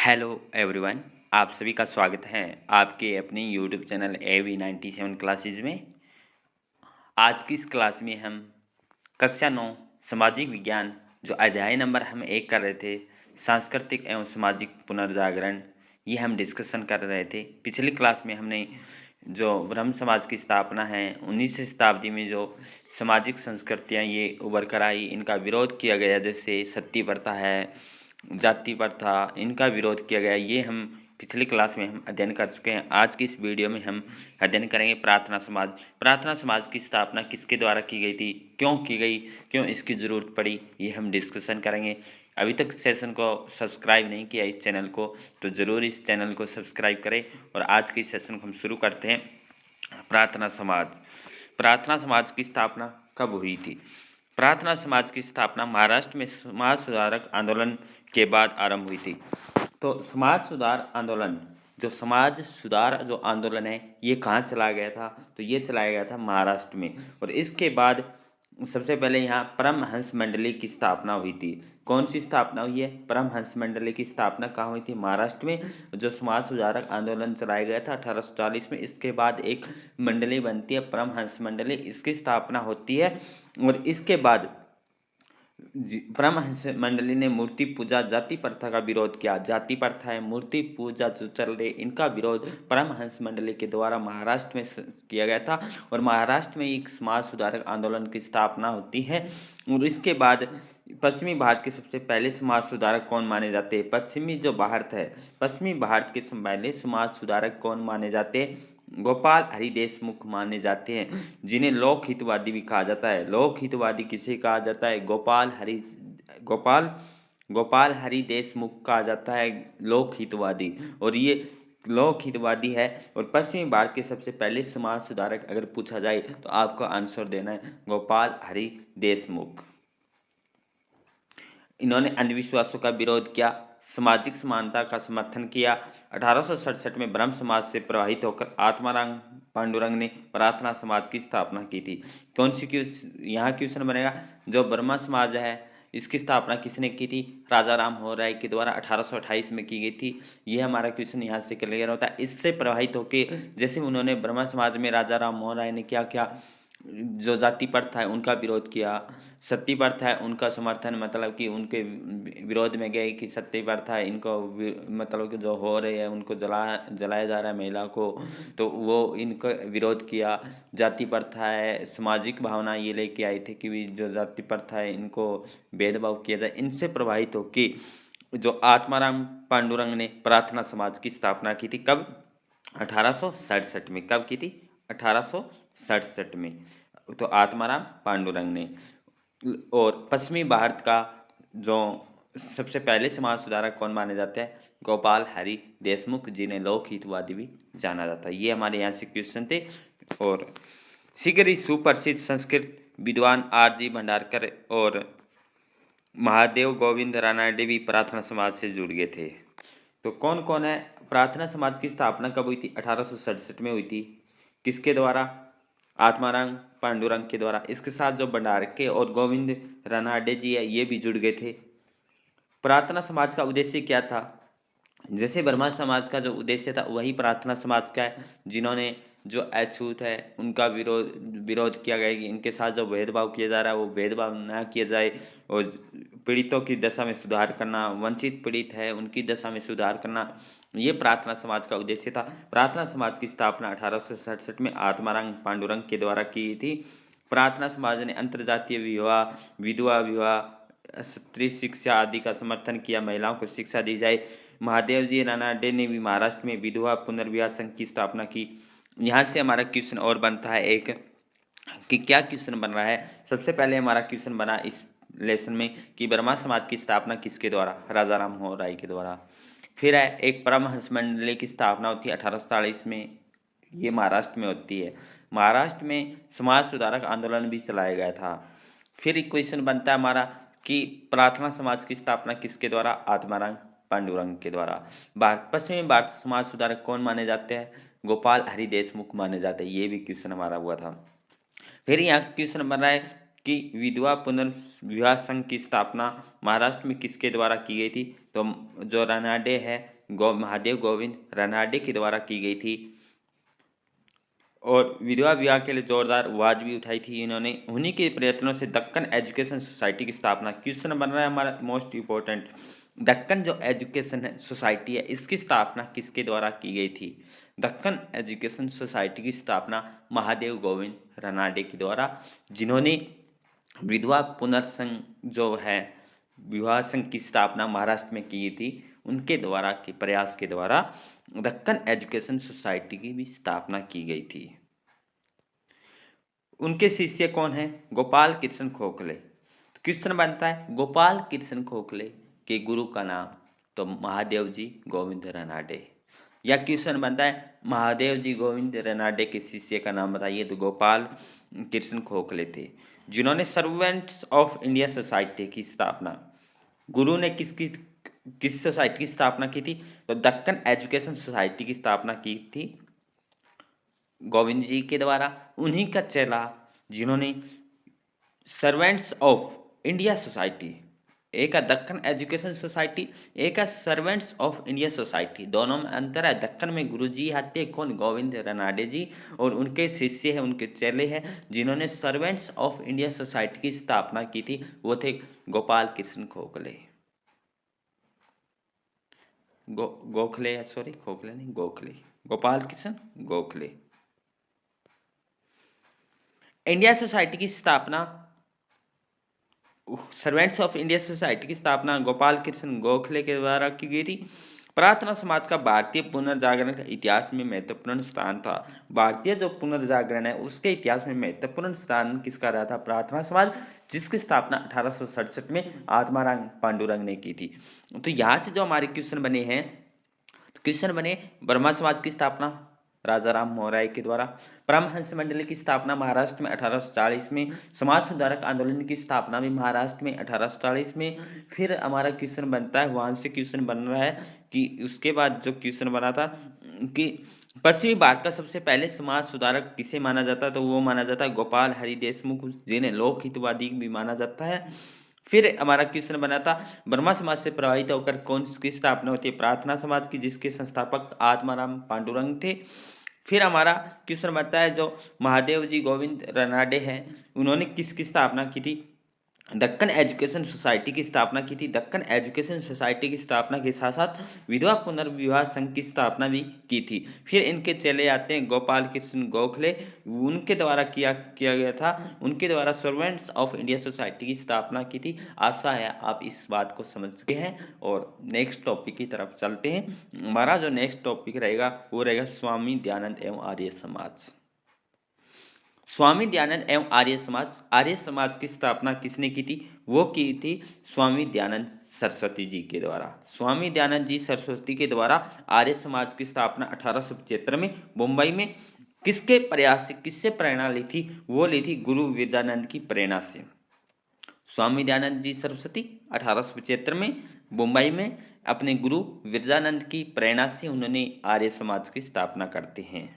Hello everyone. आप सभी का स्वागत है आपके अपने यूट्यूब चैनल AV97 क्लासेस में। आज की इस क्लास में हम कक्षा 9 सामाजिक विज्ञान जो अध्याय नंबर हम 1 कर रहे थे, सांस्कृतिक एवं सामाजिक पुनर्जागरण, ये हम डिस्कशन कर रहे थे। पिछली क्लास में हमने जो ब्रह्म समाज की स्थापना है 19वीं शताब्दी में जो सामाजिक संस्कृतियाँ ये उभर कर आई, इनका विरोध किया गया, जैसे सती प्रथा है, जाति प्रथा, इनका विरोध किया गया। ये हम पिछली क्लास में हम अध्ययन कर चुके हैं। आज की इस वीडियो में हम अध्ययन करेंगे प्रार्थना समाज। प्रार्थना समाज की स्थापना किसके द्वारा की गई थी, क्यों की गई, क्यों इसकी ज़रूरत पड़ी, ये हम डिस्कशन करेंगे। अभी तक सेशन को सब्सक्राइब नहीं किया इस चैनल को, तो ज़रूर इस चैनल को सब्सक्राइब करें। और आज के सेशन को हम शुरू करते हैं। प्रार्थना समाज। प्रार्थना समाज की स्थापना कब हुई थी? प्रार्थना समाज की स्थापना महाराष्ट्र में समाज सुधारक आंदोलन के बाद आरंभ हुई थी। तो समाज सुधार आंदोलन, जो समाज सुधार जो आंदोलन है, ये कहाँ चलाया गया था? तो ये चलाया गया था महाराष्ट्र में। और इसके बाद सबसे पहले यहाँ परमहंस मंडली की स्थापना हुई थी। कौन सी स्थापना हुई है? परमहंस मंडली की स्थापना कहाँ हुई थी? महाराष्ट्र में। जो समाज सुधारक आंदोलन चलाया गया था 1840 में, इसके बाद एक मंडली बनती है परमहंस मंडली, इसकी स्थापना होती है। और इसके बाद परमहंस मंडली ने मूर्ति पूजा जाति प्रथा का विरोध किया। जाति प्रथा है, मूर्ति पूजा जो चल रही, इनका विरोध परमहंस मंडली के द्वारा महाराष्ट्र में किया गया था। और महाराष्ट्र में एक समाज सुधारक आंदोलन की स्थापना होती है। और इसके बाद पश्चिमी भारत के सबसे पहले समाज सुधारक कौन माने जाते हैं? पश्चिमी जो भारत है, पश्चिमी भारत के पहले समाज सुधारक कौन माने जाते हैं? गोपाल हरि देशमुख माने जाते हैं, जिन्हें लोक हितवादी भी कहा जाता है। लोक हितवादी किसे कहा जाता है? गोपाल हरि देशमुख कहा जाता है लोक हितवादी। और ये लोक हितवादी है। और पश्चिमी भारत के सबसे पहले समाज सुधारक अगर पूछा जाए तो आपको आंसर देना है गोपाल हरि देशमुख। इन्होंने अंधविश्वासों का विरोध किया, सामाजिक समानता का समर्थन किया। 1867 में ब्रह्म समाज से प्रभावित होकर आत्माराम पांडुरंग ने प्रार्थना समाज की स्थापना की थी। कौन सी यहाँ क्वेश्चन बनेगा? जो ब्रह्म समाज है, इसकी स्थापना किसने की थी? राजा राम मोहन राय के द्वारा 1828 में की गई थी। यह हमारा क्वेश्चन यहाँ से क्लियर होता है। इससे प्रभावित होकर जैसे उन्होंने ब्रह्म समाज में राजा राम मोहन राय ने क्या किया? जो जाति प्रथा है उनका विरोध किया, सती प्रथा है उनका समर्थन, मतलब कि उनके विरोध में गए कि सती प्रथा है, इनको मतलब कि जो हो रहे हैं उनको जलाया जा रहा है महिला को, तो वो इनका विरोध किया। जाति प्रथा है, सामाजिक भावना ये लेके आई थी कि जो जाति प्रथा है इनको भेदभाव किया जाए। इनसे प्रभावित होकर जो आत्माराम पांडुरंग ने प्रार्थना समाज की स्थापना की थी। कब? 1867 में। कब की थी? 1867 में। तो आत्माराम पांडुरंग ने। और पश्चिमी भारत का जो सबसे पहले समाज सुधारक कौन माने जाते हैं? गोपाल हरि देशमुख, जिन्हें लोक हितवादी भी जाना जाता है। ये हमारे यहाँ से क्वेश्चन थे। और शीघ्र ही सुप्रसिद्ध संस्कृत विद्वान R.G. भंडारकर और महादेव गोविंद रानाडे भी प्रार्थना समाज से जुड़ गए थे। तो कौन कौन है? प्रार्थना समाज की स्थापना कब हुई थी? 1867 में हुई थी। किसके द्वारा? आत्माराम पांडुरंग के द्वारा। इसके साथ जो भंडारके और गोविंद रानाडे जी है, ये भी जुड़ गए थे। प्रार्थना समाज का उद्देश्य क्या था? जैसे ब्रह्मा समाज का जो उद्देश्य था वही प्रार्थना समाज का है। जिन्होंने जो अछूत है उनका विरोध किया गया कि इनके साथ जो भेदभाव किया जा रहा है वो भेदभाव ना किया जाए। और पीड़ितों की दशा में सुधार करना, वंचित पीड़ित है उनकी दशा में सुधार करना, ये प्रार्थना समाज का उद्देश्य था। प्रार्थना समाज की स्थापना 1867 में आत्माराम पांडुरंग के द्वारा की थी। प्रार्थना समाज ने अंतर्जातीय विवाह, विधवा विवाह, स्त्री शिक्षा आदि का समर्थन किया। महिलाओं को शिक्षा दी जाए। महादेव जी रानाडे ने भी महाराष्ट्र में विधवा पुनर्विवाह संघ की स्थापना की। यहाँ से हमारा क्वेश्चन और बनता है एक कि क्या क्वेश्चन बन रहा है? सबसे पहले हमारा क्वेश्चन बना इस लेसन में कि ब्रह्मा समाज की स्थापना किसके द्वारा? राजा राम मोहन राय के द्वारा। फिर है एक परमहंस मंडली की स्थापना होती है 1847 में, ये महाराष्ट्र में होती है। महाराष्ट्र में समाज सुधारक आंदोलन भी चलाया गया था। फिर एक क्वेश्चन बनता है हमारा कि प्रार्थना समाज की स्थापना किसके द्वारा? आत्माराम पांडुरंग के द्वारा। पश्चिमी भारत समाज सुधारक कौन माने जाते हैं? गोपाल हरि देशमुख माने जाते हैं। ये भी क्वेश्चन हमारा हुआ था। फिर यहाँ क्वेश्चन बन रहा है कि विधवा पुनर्विवाह संघ की स्थापना महाराष्ट्र में किसके द्वारा की गई थी? तो जो रानाडे है महादेव गोविंद रनाडे के द्वारा की गई थी और विधवा विवाह के लिए जोरदार आवाज भी उठाई थी इन्होंने। उन्हीं के प्रयत्नों से दक्कन एजुकेशन सोसाइटी की स्थापना, क्वेश्चन बन रहा है हमारा मोस्ट इम्पोर्टेंट, दक्कन जो एजुकेशन है सोसाइटी है इसकी स्थापना किसके द्वारा की गई थी? दक्कन एजुकेशन सोसाइटी की स्थापना महादेव गोविंद रनाडे के द्वारा, जिन्होंने विधवा पुनर्संघ जो है विवाह संघ की स्थापना महाराष्ट्र में की थी, उनके द्वारा के प्रयास के द्वारा दक्कन एजुकेशन सोसाइटी की भी स्थापना की गई थी। उनके शिष्य कौन है? गोपाल कृष्ण खोखले। तो क्वेश्चन बनता है गोपाल कृष्ण खोखले के गुरु का नाम, तो महादेव जी गोविंद रनाडे। या क्वेश्चन बनता है महादेव जी गोविंद रनाडे के शिष्य का नाम बताइए, तो गोपाल कृष्ण खोखले थे, जिन्होंने सर्वेंट्स ऑफ इंडिया सोसाइटी की स्थापना, गुरु ने किस सोसाइटी की स्थापना की थी? तो दक्कन एजुकेशन सोसाइटी की स्थापना की थी गोविंद जी के द्वारा। उन्हीं का चेला जिन्होंने सर्वेंट्स ऑफ इंडिया सोसाइटी, एक है दक्कन एजुकेशन सोसाइटी, एक है सर्वेंट्स ऑफ इंडिया सोसाइटी, दोनों में अंतर है। दक्कन में गुरुजी आते हैं कौन? गोविंद रनाडे जी, और उनके शिष्य हैं, उनके चेले हैं जिन्होंने सर्वेंट्स ऑफ इंडिया सोसाइटी की स्थापना की थी, वो थे गोपाल कृष्ण खोखले। गोखले सॉरी खोखले नहीं गोखले, गोपाल कृष्ण गोखले। इंडिया सोसाइटी की स्थापना, सर्वेंट्स ऑफ इंडिया सोसाइटी की स्थापना गोपाल कृष्ण गोखले के द्वारा की गई थी। प्रार्थना समाज का भारतीय पुनर्जागरण के इतिहास में महत्वपूर्ण स्थान था। भारतीय जो पुनर्जागरण है उसके इतिहास में महत्वपूर्ण स्थान किसका रहा था? प्रार्थना समाज, जिसकी स्थापना 1867 में आत्माराम पांडुरंग ने की थी। तो यहाँ से जो हमारे क्वेश्चन बने हैं, क्वेश्चन बने ब्रह्मा समाज की स्थापना राजा राम मोहन राय के द्वारा, परमहंस मंडली की स्थापना महाराष्ट्र में 1840 में, समाज सुधारक आंदोलन की स्थापना भी महाराष्ट्र में 1840 में। फिर हमारा क्वेश्चन बनता है, वहां से क्वेश्चन बन रहा है कि उसके बाद जो क्वेश्चन बना था कि पश्चिमी भारत का सबसे पहले समाज सुधारक किसे माना जाता है? तो वो माना जाता है गोपाल हरि देशमुख, जिन्हें लोक हितवादी भी माना जाता है। फिर हमारा क्वेश्चन बना था ब्रह्मा समाज से प्रभावित होकर कौन की स्थापना होती है? प्रार्थना समाज की, जिसके संस्थापक आत्माराम पांडुरंग थे। फिर हमारा क्वेश्चन बनता है जो महादेव जी गोविंद रनाडे हैं, उन्होंने किसकी स्थापना की थी? दक्कन एजुकेशन सोसाइटी की स्थापना की थी। दक्कन एजुकेशन सोसाइटी की स्थापना के साथ साथ विधवा पुनर्विवाह संघ की स्थापना भी की थी। फिर इनके चले आते हैं गोपाल कृष्ण गोखले, उनके द्वारा किया गया था, उनके द्वारा सर्वेंट्स ऑफ इंडिया सोसाइटी की स्थापना की थी। आशा है आप इस बात को समझ चुके हैं और नेक्स्ट टॉपिक की तरफ चलते हैं। हमारा जो नेक्स्ट टॉपिक रहेगा वो रहेगा स्वामी दयानंद एवं आर्य समाज। स्वामी दयानंद एवं आर्य समाज की स्थापना किसने की थी? वो की थी स्वामी दयानंद सरस्वती जी के द्वारा। स्वामी दयानंद जी सरस्वती के द्वारा आर्य समाज की स्थापना 1875 में मुंबई में किसके प्रयास से, किससे प्रेरणा ली थी? वो ली थी गुरु विरजानंद की प्रेरणा से। स्वामी दयानंद जी सरस्वती 1875 में मुंबई में अपने गुरु विरजानंद की प्रेरणा से उन्होंने आर्य समाज की स्थापना करते हैं।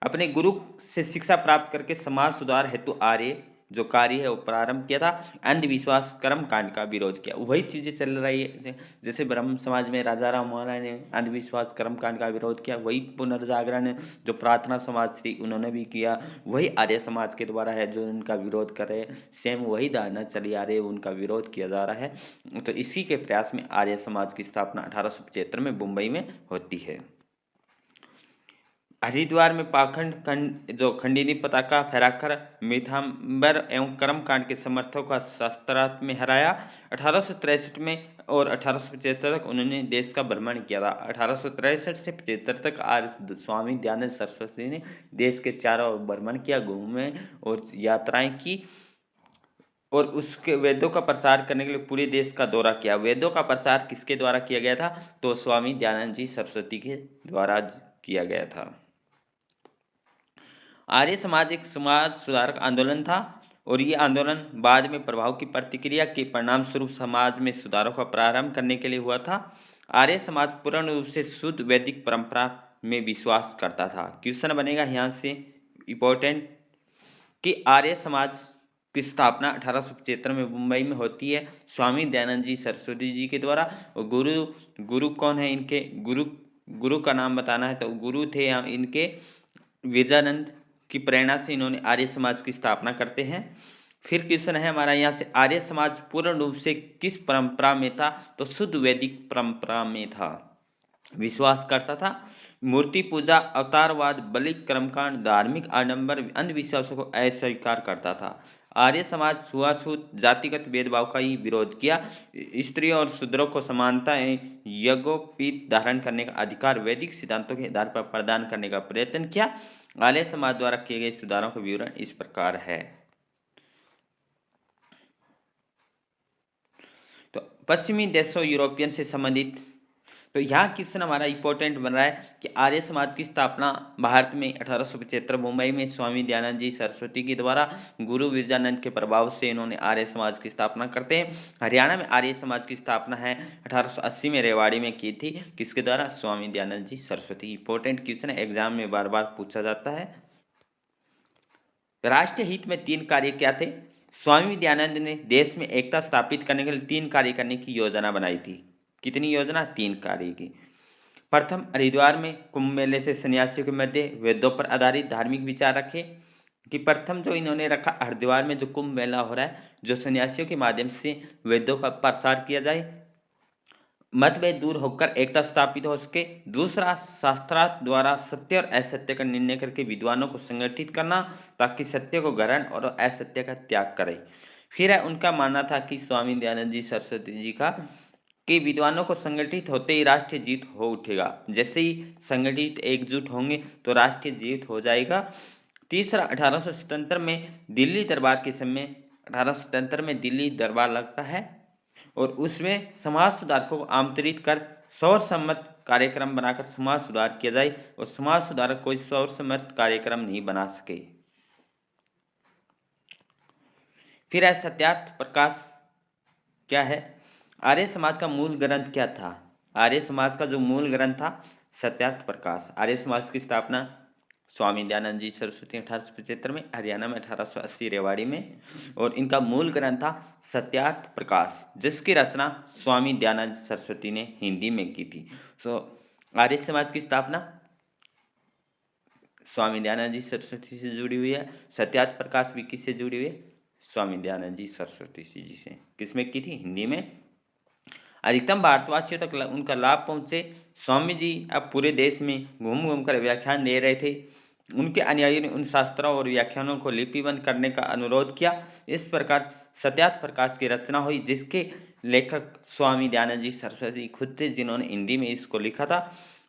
अपने गुरु से शिक्षा प्राप्त करके समाज सुधार हेतु आर्य जो कार्य है वो प्रारंभ किया था। अंधविश्वास कर्म कांड का विरोध किया। वही चीजें चल रही है, जैसे ब्रह्म समाज में राजा राम मोहन राय ने अंधविश्वास कर्म कांड का विरोध किया, वही पुनर्जागरण जो प्रार्थना समाज थी उन्होंने भी किया। वही आर्य समाज के द्वारा है जो उनका विरोध कर रहे हैं, सेम वही धारणा चली आ रही है, उनका विरोध किया जा रहा है। तो इसी के प्रयास में आर्य समाज की स्थापना 1875 में मुंबई में होती है। हरिद्वार में पाखंड जो खंडिनी पताका फहराकर मिथाम्बर एवं कर्मकांड के समर्थकों का शस्त्रास्त्र में हराया। 1863 में और 1875 तक उन्होंने देश का भ्रमण किया था। 1863 से 75 तक स्वामी दयानंद सरस्वती ने देश के चारों ओर भ्रमण किया, घूमे और यात्राएं की और उसके वेदों का प्रचार करने के लिए पूरे देश का दौरा किया। वेदों का प्रचार किसके द्वारा किया गया था? तो स्वामी दयानंद जी सरस्वती के द्वारा किया गया था। आर्य समाज एक समाज सुधारक आंदोलन था और ये आंदोलन बाद में प्रभाव की प्रतिक्रिया के परिणाम स्वरूप समाज में सुधारों का प्रारंभ करने के लिए हुआ था। आर्य समाज पूर्ण रूप से शुद्ध वैदिक परंपरा में विश्वास करता था। क्वेश्चन बनेगा यहाँ से इम्पोर्टेंट कि आर्य समाज की स्थापना 1875 में मुंबई में होती है स्वामी दयानंद जी सरस्वती जी के द्वारा। और गुरु गुरु कौन है इनके? गुरु गुरु का नाम बताना है तो गुरु थे इनके विजयानंद की प्रेरणा से इन्होंने आर्य समाज की स्थापना करते हैं। फिर क्वेश्चन है हमारा यहाँ से, आर्य समाज पूर्ण रूप से किस परंपरा में था? तो शुद्ध वैदिक परंपरा में था। विश्वास करता था मूर्ति पूजा, अवतारवाद, बलि कर्मकांड, धार्मिक आडंबर, अंधविश्वासों को अस्वीकार करता था। आर्य समाज छुआछूत, जातिगत भेदभाव का ही विरोध किया। स्त्रियों और शूद्रों को समानता एवं यज्ञोपवीत धारण करने का अधिकार वैदिक सिद्धांतों के आधार पर प्रदान करने का प्रयत्न किया। आर्य समाज द्वारा किए गए सुधारों का विवरण इस प्रकार है। तो पश्चिमी देशों यूरोपियन से संबंधित, तो यहाँ क्वेश्चन हमारा इंपॉर्टेंट बन रहा है कि आर्य समाज की स्थापना भारत में 1875 मुंबई में स्वामी दयानंद जी सरस्वती के द्वारा गुरु विजयानंद के प्रभाव से इन्होंने आर्य समाज की स्थापना करते हैं। हरियाणा में आर्य समाज की स्थापना है 1880 में रेवाड़ी में की थी। किसके द्वारा? स्वामी दयानंद जी सरस्वती। इंपॉर्टेंट क्वेश्चन है, एग्जाम में बार बार पूछा जाता है। राष्ट्रीय हित में 3 कार्य क्या थे? स्वामी दयानंद ने देश में एकता स्थापित करने के लिए 3 कार्य करने की योजना बनाई थी। कितनी योजना? 3 कार्य की। प्रथम, हरिद्वार में कुंभ मेले से सन्यासियों के मध्य वेदों पर आधारित धार्मिक विचार रखे। कि प्रथम जो इन्होंने रखा, हरिद्वार में जो कुंभ मेला हो रहा है, जो सन्यासियों के माध्यम से वेदों का प्रसार किया जाए, मतभेद दूर होकर एकता स्थापित हो सके। दूसरा, शास्त्रार्थ द्वारा सत्य और असत्य का निर्णय करके विद्वानों को संगठित करना, ताकि सत्य को ग्रहण और असत्य का त्याग करें। फिर है उनका मानना था कि स्वामी दयानंद जी सरस्वती जी का, कि विद्वानों को संगठित होते ही राष्ट्रीय जीत हो उठेगा। जैसे ही संगठित एकजुट होंगे तो राष्ट्रीय जीत हो जाएगा। तीसरा, 1877 में दिल्ली दरबार के समय 1877 में दिल्ली दरबार लगता है और उसमें समाज सुधारकों को आमंत्रित कर सर्वसम्मत कार्यक्रम बनाकर समाज सुधार किया जाए, और समाज सुधारक कोई सर्वसम्मत कार्यक्रम नहीं बना सके। फिर है सत्यार्थ प्रकाश। क्या है? आर्य समाज का मूल ग्रंथ क्या था? आर्य समाज का जो मूल ग्रंथ था, सत्यार्थ प्रकाश। आर्य समाज की स्थापना स्वामी दयानंद जी सरस्वती 1875 में, हरियाणा में 1880 रेवाड़ी में, और इनका मूल ग्रंथ था सत्यार्थ प्रकाश, जिसकी रचना स्वामी दयानंद सरस्वती ने हिंदी में की थी। सो आर्य समाज की स्थापना स्वामी दयानंद जी सरस्वती से जुड़ी हुई है। सत्यार्थ प्रकाश भी किससे जुड़ी हुई है? स्वामी दयानंद जी सरस्वती जी से। किसमें की थी? हिंदी में। अधिकतम भारतवासियों तक उनका लाभ पहुंचे। स्वामी जी अब पूरे देश में घूम घूम कर व्याख्यान दे रहे थे। उनके अनुयायियों ने उन शास्त्रों और व्याख्यानों को लिपिबंद करने का अनुरोध किया। इस प्रकार सत्यार्थ प्रकाश की रचना हुई, जिसके लेखक स्वामी दयानंद जी सरस्वती खुद थे, जिन्होंने हिंदी में इसको लिखा था।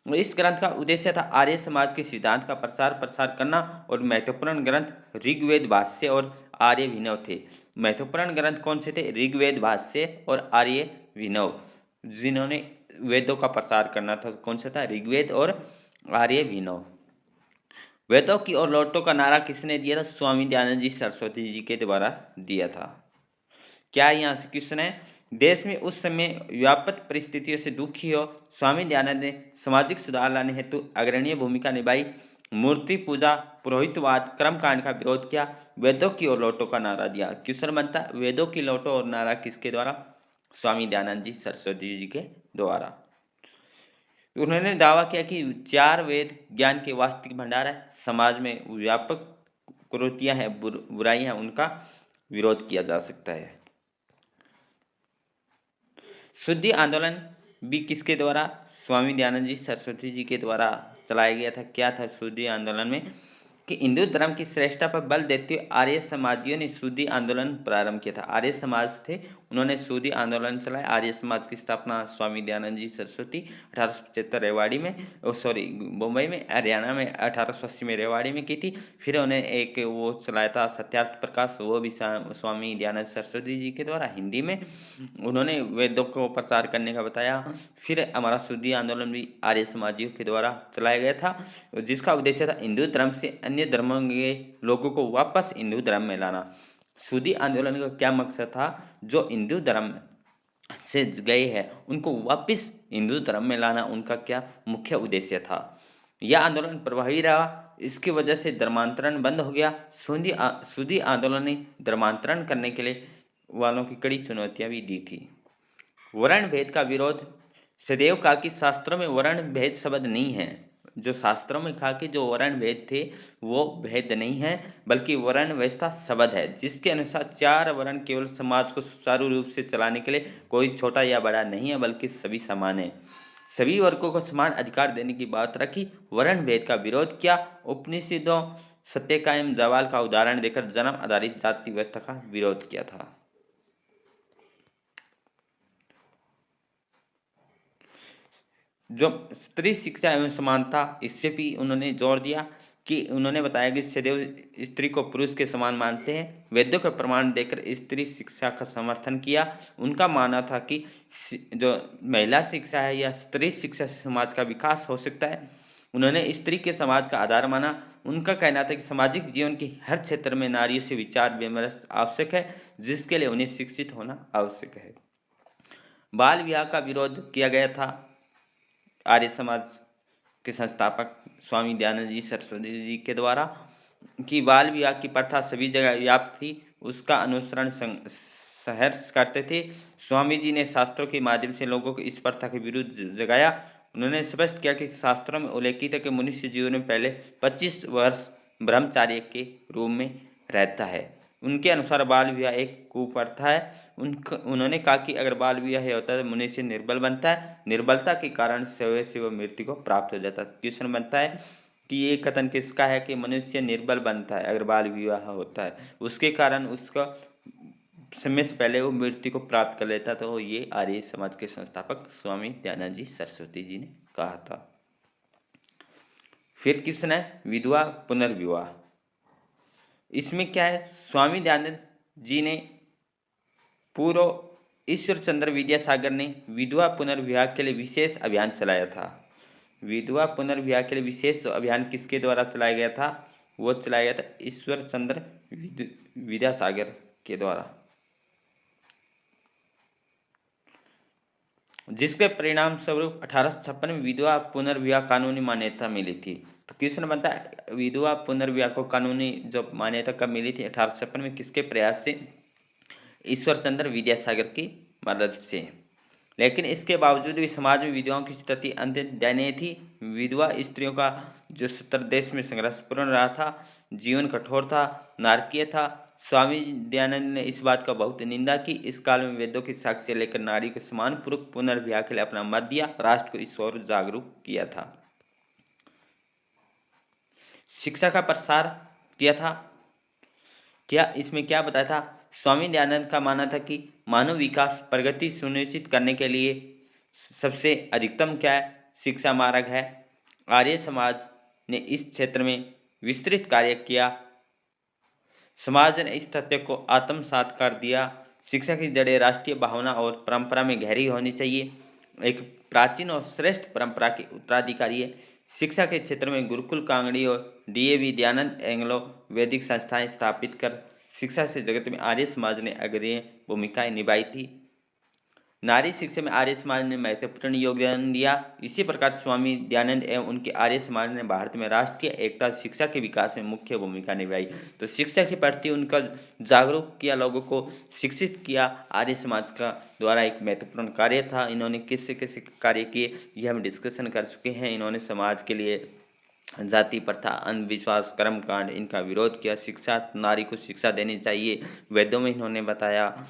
इस ग्रंथ का उद्देश्य था आर्य समाज के सिद्धांत का प्रचार प्रसार करना, और महत्वपूर्ण ग्रंथ ऋग्वेद भाष्य और आर्य विनव थे। महत्वपूर्ण ग्रंथ कौन से थे? ऋग्वेद भाष्य और आर्य विनव। जिन्होंने वेदों का प्रसार करना था, कौन सा था? ऋग्वेद और आर्य विनव। वेदों की ओर लौटो का नारा किसने दिया था? स्वामी दयानंद जी सरस्वती जी के द्वारा दिया था। क्या यहाँ से क्वेश्चन है? देश में उस समय व्यापक परिस्थितियों से दुखी हो स्वामी दयानंद ने सामाजिक सुधार लाने हेतु अग्रणीय भूमिका निभाई। मूर्ति पूजा, पुरोहितवाद, कर्मकांड का विरोध किया, वेदों की ओर लौटो का नारा दिया। क्वेश्चन बनता है, वेदों की लौटो और नारा किसके द्वारा? स्वामी दयानंद जी सरस्वती जी के द्वारा। उन्होंने दावा किया कि 4 वेद ज्ञान के वास्तविक भंडार है। समाज में व्यापक कुरीतियां हैं, बुराइयां हैं, उनका विरोध किया जा सकता है। शुद्धि आंदोलन भी किसके द्वारा? स्वामी दयानंद जी सरस्वती जी के द्वारा चलाया गया था। क्या था शुद्धि आंदोलन में? कि हिंदू धर्म की श्रेष्ठता पर बल देते हुए आर्य समाजियों ने शुद्धि आंदोलन प्रारंभ किया था। आर्य समाज थे, उन्होंने शुद्धि आंदोलन चलाया। आर्य समाज की स्थापना स्वामी दयानंद जी सरस्वती 1875 रेवाड़ी में, मुंबई में, हरियाणा में 1880 में रेवाड़ी में की थी। फिर उन्हें एक वो चलाया था सत्यार्थ प्रकाश, वो भी स्वामी दयानंद सरस्वती जी के द्वारा हिंदी में। उन्होंने वेदों को प्रचार करने का बताया। फिर हमारा शुद्धि आंदोलन भी आर्य समाजियों के द्वारा चलाया गया था, जिसका उद्देश्य था हिंदू धर्म से अन्य धर्मों के लोगों को वापस हिंदू धर्म में लाना। शुद्धि आंदोलन का क्या मकसद था? जो हिंदू धर्म से गए हैं उनको वापस हिंदू धर्म में लाना, उनका क्या मुख्य उद्देश्य था। यह आंदोलन प्रभावी रहा। इसकी वजह से धर्मांतरण बंद हो गया। सूदी आंदोलन ने धर्मांतरण करने के लिए वालों की कड़ी चुनौतियां भी दी थी। वर्ण भेद का विरोध। सदैव कहा कि शास्त्रों में वर्ण भेद शब्द नहीं है। जो शास्त्रों में कहा कि जो वर्ण भेद थे वो भेद नहीं है, बल्कि वर्ण व्यवस्था शब्द है, जिसके अनुसार 4 वर्ण केवल समाज को सुचारू रूप से चलाने के लिए कोई छोटा या बड़ा नहीं है, बल्कि सभी समान है। सभी वर्गों को समान अधिकार देने की बात रखी। वर्ण भेद का विरोध किया। उपनिषदों सत्य कायम जवाल का उदाहरण देकर जन्म आधारित जाति व्यवस्था का विरोध किया था। जो स्त्री शिक्षा एवं समानता, इस पे भी उन्होंने जोर दिया कि उन्होंने बताया कि सदैव स्त्री को पुरुष के समान मानते हैं। वेदों का प्रमाण देकर स्त्री शिक्षा का समर्थन किया। उनका मानना था कि जो महिला शिक्षा है या स्त्री शिक्षा से समाज का विकास हो सकता है। उन्होंने स्त्री के समाज का आधार माना। उनका कहना था कि सामाजिक जीवन के हर क्षेत्र में नारियों से विचार विमर्श आवश्यक है, जिसके लिए उन्हें शिक्षित होना आवश्यक है। बाल विवाह का विरोध किया गया था। आर्य समाज के संस्थापक स्वामी दयानंद जी सरस्वती जी के द्वारा कि बाल विवाह की प्रथा सभी जगह व्याप्त थी, उसका अनुसरण सहर्ष करते थे। स्वामी जी ने शास्त्रों के माध्यम से लोगों को इस प्रथा के विरुद्ध जगाया। उन्होंने स्पष्ट किया कि शास्त्रों में उल्लेखित है कि मनुष्य जीवन में पहले 25 वर्ष ब्रह्मचार्य के रूप में रहता है। उनके अनुसार बाल विवाह एक कुप्रथा है। उन्होंने कहा कि अगर बाल विवाह होता है तो मनुष्य निर्बल बनता है। निर्बलता के कारण स्वयं से वह मृत्यु को प्राप्त हो जाता है। क्वेश्चन बनता है कि ये कथन किसका है कि मनुष्य निर्बल बनता है अगर बाल विवाह होता है, उसके कारण उसका समय से पहले वो मृत्यु को प्राप्त कर लेता। तो ये आर्य समाज के संस्थापक स्वामी दयानंद जी सरस्वती जी ने कहा था। फिर क्वेश्चन है विधवा पुनर्विवाह। इसमें क्या है, स्वामी दयानंद जी ने पूर्व ईश्वर चंद्र विद्यासागर ने विधवा पुनर्विवाह के लिए विशेष अभियान चलाया था। विधवा पुनर्विवाह के लिए विशेष अभियान किसके द्वारा चलाया गया था? वो चलाया गया था ईश्वर चंद्र विद्यासागर के द्वारा, जिसके परिणाम स्वरूप 1856 में विधवा पुनर्विवाह कानूनी मान्यता मिली थी। तो क्वेश्चन बनता है विधवा पुनर्विवाह को कानूनी जो मान्यता कब मिली थी? 1856 में। किसके प्रयास से? ईश्वर चंद्र विद्यासागर की मदद से। लेकिन इसके बावजूद भी समाज में विधवाओं की स्थिति अत्यंत दयनीय थी। विधवा स्त्रियों का जो सत्तर देश में संघर्षपूर्ण रहा था, जीवन कठोर था, नारकीय था। स्वामी दयानंद ने इस बात का बहुत निंदा की। इस काल में वेदों की साक्ष्य लेकर नारी को सम्मानपूर्वक पुनर्विवाह के लिए अपना मत दिया, राष्ट्र को इस ओर जागरूक किया था। शिक्षा का प्रसार किया था। क्या इसमें क्या बताया था? स्वामी दयानंद का मानना था कि मानव विकास प्रगति सुनिश्चित करने के लिए सबसे अधिकतम क्या है? शिक्षा मार्ग है। आर्य समाज ने इस क्षेत्र में विस्तृत कार्य किया। समाज ने इस तथ्य को आत्मसात कर दिया। शिक्षा की जड़ें राष्ट्रीय भावना और परंपरा में गहरी होनी चाहिए। एक प्राचीन और श्रेष्ठ परंपरा के उत्तराधिकारी है। शिक्षा के क्षेत्र में गुरुकुल कांगड़ी और डीएवी दयानंद एंग्लो वैदिक संस्थाएं स्थापित कर शिक्षा से जगत में आर्य समाज ने अग्रणी भूमिकाएं निभाई थी। नारी शिक्षा में आर्य समाज ने महत्वपूर्ण योगदान दिया। इसी प्रकार स्वामी दयानंद एवं उनके आर्य समाज ने भारत में राष्ट्रीय एकता शिक्षा के विकास में मुख्य भूमिका निभाई। तो शिक्षा के प्रति उनका जागरूक किया, लोगों को शिक्षित किया। आर्य समाज का द्वारा एक महत्वपूर्ण कार्य था। इन्होंने किससे किससे कार्य किए ये हम डिस्कशन कर चुके हैं। इन्होंने समाज के लिए जाति प्रथा, अंधविश्वास, कर्मकांड, इनका विरोध किया। शिक्षा, नारी को शिक्षा देनी चाहिए, वेदों में इन्होंने बताया।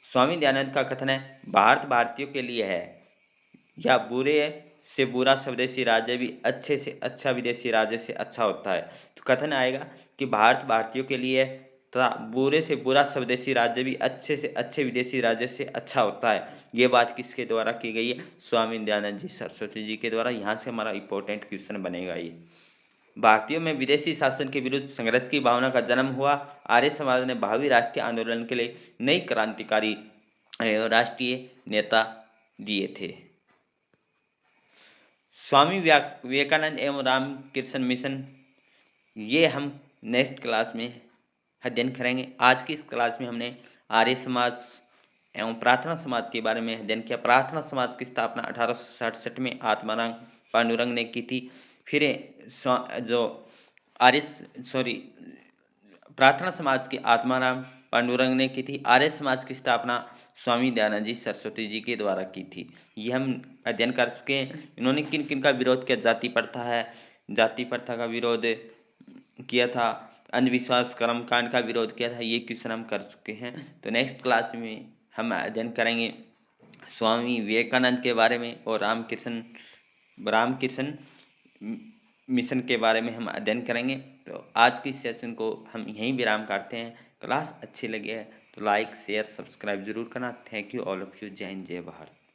स्वामी दयानंद का कथन है भारत भारतीयों के लिए है, या बुरे से बुरा स्वदेशी राज्य भी अच्छे से अच्छा विदेशी राज्य से अच्छा होता है। तो कथन आएगा कि भारत भारतीयों के लिए तथा बुरे से बुरा स्वदेशी राज्य भी अच्छे से अच्छे विदेशी राज्य से अच्छा होता है। ये बात किसके द्वारा की गई है? स्वामी दयानंद जी सरस्वती जी के द्वारा। यहाँ से हमारा इंपॉर्टेंट क्वेश्चन बनेगा ये। भारतीयों में विदेशी शासन के विरुद्ध संघर्ष की भावना का जन्म हुआ। आर्य समाज ने भावी राष्ट्रीय आंदोलन के लिए नई क्रांतिकारी राष्ट्रीय नेता दिए थे। स्वामी विवेकानंद एवं रामकृष्ण मिशन, ये हम नेक्स्ट क्लास में अध्ययन करेंगे। आज की इस क्लास में हमने आर्य समाज एवं प्रार्थना समाज के बारे में अध्ययन किया। प्रार्थना समाज की स्थापना 1867 में आत्माराम पांडुरंग ने की थी। फिर जो आर्य सॉरी प्रार्थना समाज के आत्माराम पांडुरंग ने की थी। आर्य समाज की स्थापना स्वामी दयानंद जी सरस्वती जी के द्वारा की थी। ये हम अध्ययन कर चुके हैं। इन्होंने किन किन का विरोध किया? जाति प्रथा है, जाति प्रथा का विरोध किया था, अंधविश्वास कर्मकांड का विरोध किया था। ये क्वेश्चन हम कर चुके हैं। तो नेक्स्ट क्लास में हम अध्ययन करेंगे स्वामी विवेकानंद के बारे में और रामकृष्ण मिशन के बारे में हम अध्ययन करेंगे। तो आज की सेशन को हम यहीं विराम करते हैं। क्लास अच्छी लगी है तो लाइक शेयर सब्सक्राइब जरूर करना। Thank you all of you. जय हिंद जय भारत।